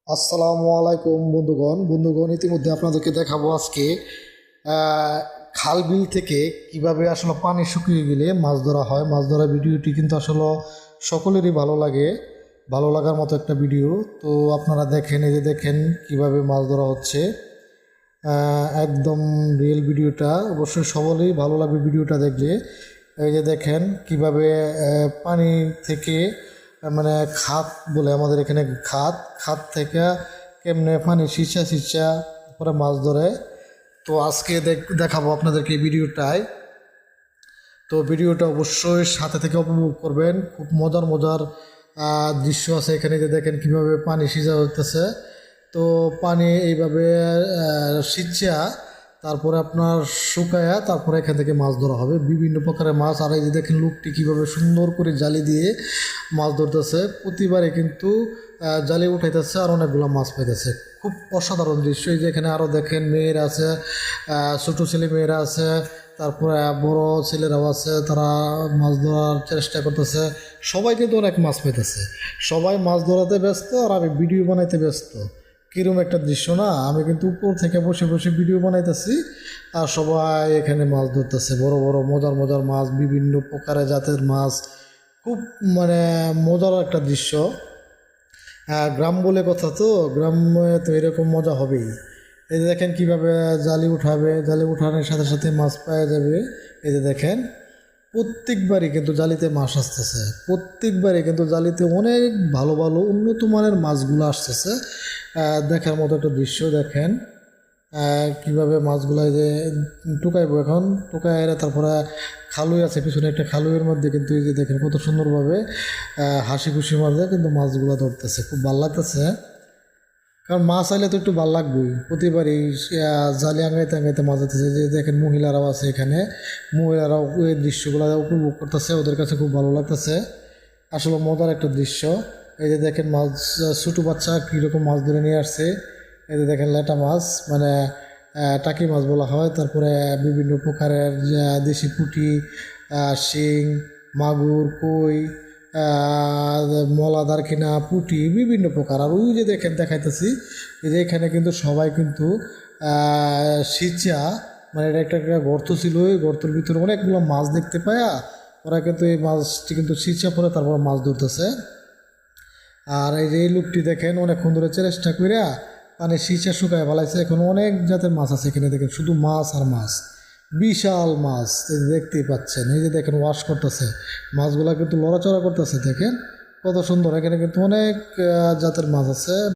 আসসালামু আলাইকুম বন্ধুগণ ইতিমধ্যে আপনাদেরকে দেখাবো আজকে খাল বিল থেকে কিভাবে আসলে পানি শুকিয়ে গেলে মাছ ধরা হয়। মাছ ধরা ভিডিওটি কিন্তু আসলে সকলেরই ভালো লাগার মতো একটা ভিডিও। তো আপনারা দেখেন, এই যে দেখেন কিভাবে মাছ ধরা হচ্ছে। একদম রিয়েল ভিডিওটা, অবশ্যই সকলেই ভালো লাগবে ভিডিওটা দেখলে। এই যে দেখেন কিভাবে পানি থেকে মানে খাত বলে আমাদের এখানে, খাত খাত থেকে কেমনে পানি সিঁচা করে মাছ ধরে। তো আজকে দেখাবো আপনাদেরকে এই ভিডিওটায়। তো ভিডিওটা অবশ্যই সাথে থেকে উপভোগ করবেন। খুব মজার দৃশ্য আছে এখানে। যে দেখেন কিভাবে পানি সিঁচা হতেছে। তো পানি এইভাবে সিঁচা তারপরে আপনার শুকায়া তারপরে এখান থেকে মাছ ধরা হবে, বিভিন্ন প্রকারের মাছ। আর এই যে দেখেন লোকটি কীভাবে সুন্দর করে জালি দিয়ে মাছ ধরতেছে। প্রতিবারে কিন্তু জালি উঠাইতেছে আর অনেকগুলো মাছ পাইতেছে। খুব অসাধারণ দৃশ্য। এই যে এখানে আরও দেখেন মেয়েরা আছে, ছোটো ছেলে মেয়েরা আছে, তারপরে বড় ছেলেরাও আছে, তারা মাছ ধরার চেষ্টা করতেছে। সবাই কিন্তু অনেক মাছ পাইতেছে, সবাই মাছ ধরাতে ব্যস্ত আর আমি ভিডিও বানাইতে ব্যস্ত। কীরকম একটা দৃশ্য না! আমি কিন্তু উপর থেকে বসে বসে ভিডিও বানাইতেছি আর সবাই এখানে মাছ ধরতেছে। বড় বড় মজার মাছ, বিভিন্ন প্রকারের জাতের মাছ। খুব মানে মজার একটা দৃশ্য। গ্রাম বলে কথা, তো গ্রামে তো এরকম মজা হবেই। এই যে দেখেন কীভাবে জালি উঠাবে, জালি উঠানোর সাথে সাথে মাছ পাওয়া যাবে। এই যে দেখেন প্রত্যেকবারই কিন্তু জালিতে মাছ আসতেছে, প্রত্যেকবারই কিন্তু জালিতে অনেক ভালো উন্নত মানের মাছগুলো আসতেছে। দেখার মতো একটা দৃশ্য। দেখেন কীভাবে মাছগুলো যে টুকাইবো, এখন টুকাই এরা তারপরে খালুই আছে পিছনে, একটা খালুয়ের মধ্যে কিন্তু এই যে দেখেন কত সুন্দরভাবে হাসি খুশি মাঝে কিন্তু মাছগুলো ধরতেছে। খুব ভালো লাগতেছে, কারণ মাছ আইলে তো একটু ভালো লাগবেই। প্রতিবারই জালি আঙাইতে মাছ ধরতেছে। যে দেখেন মহিলারাও আছে এখানে, মহিলারাও এই দৃশ্যগুলো উপভোগ করতেছে, ওদের কাছে খুব ভালো লাগতেছে। আসলে মজার একটা দৃশ্য। এই যে দেখেন মাছ, ছোটো বাচ্চা কীরকম মাছ ধরে নিয়ে আসছে। এই যে দেখেন ল্যাটা মাছ, মানে টাকি মাছ বলা হয়। তারপরে বিভিন্ন প্রকারের দেশি পুঁটি, শিং, মাগুর, কই, মলা, দারকিনা, পুঁটি, বিভিন্ন প্রকার। আর ওই যে দেখেন দেখাইতেছি, এই যে এখানে কিন্তু সবাই কিন্তু সিঁচা, মানে এটা একটা গর্ত ছিল, ওই গর্তের ভিতরে অনেকগুলো মাছ দেখতে পায়া ওরা কিন্তু এই মাছটি কিন্তু সিঁচা পরে তারপর মাছ ধরতেছে। আর এই যে এই লোকটি দেখেন অনেকক্ষণ ধরে চেষ্টা কইরা মানে সিঁচা শুকায় ফেলাইছে। এখন অনেক জাতের মাছ আছে এখানে। দেখেন শুধু মাছ আর মাছ, বিশাল মাছ এই যে দেখতেই পাচ্ছেন। এই যে দেখেন ওয়াশ করতেছে, মাছগুলা কিন্তু লড়াচড়া করতেছে। দেখেন কত সুন্দর। এখানে কিন্তু অনেক জাতের মাছ আছে।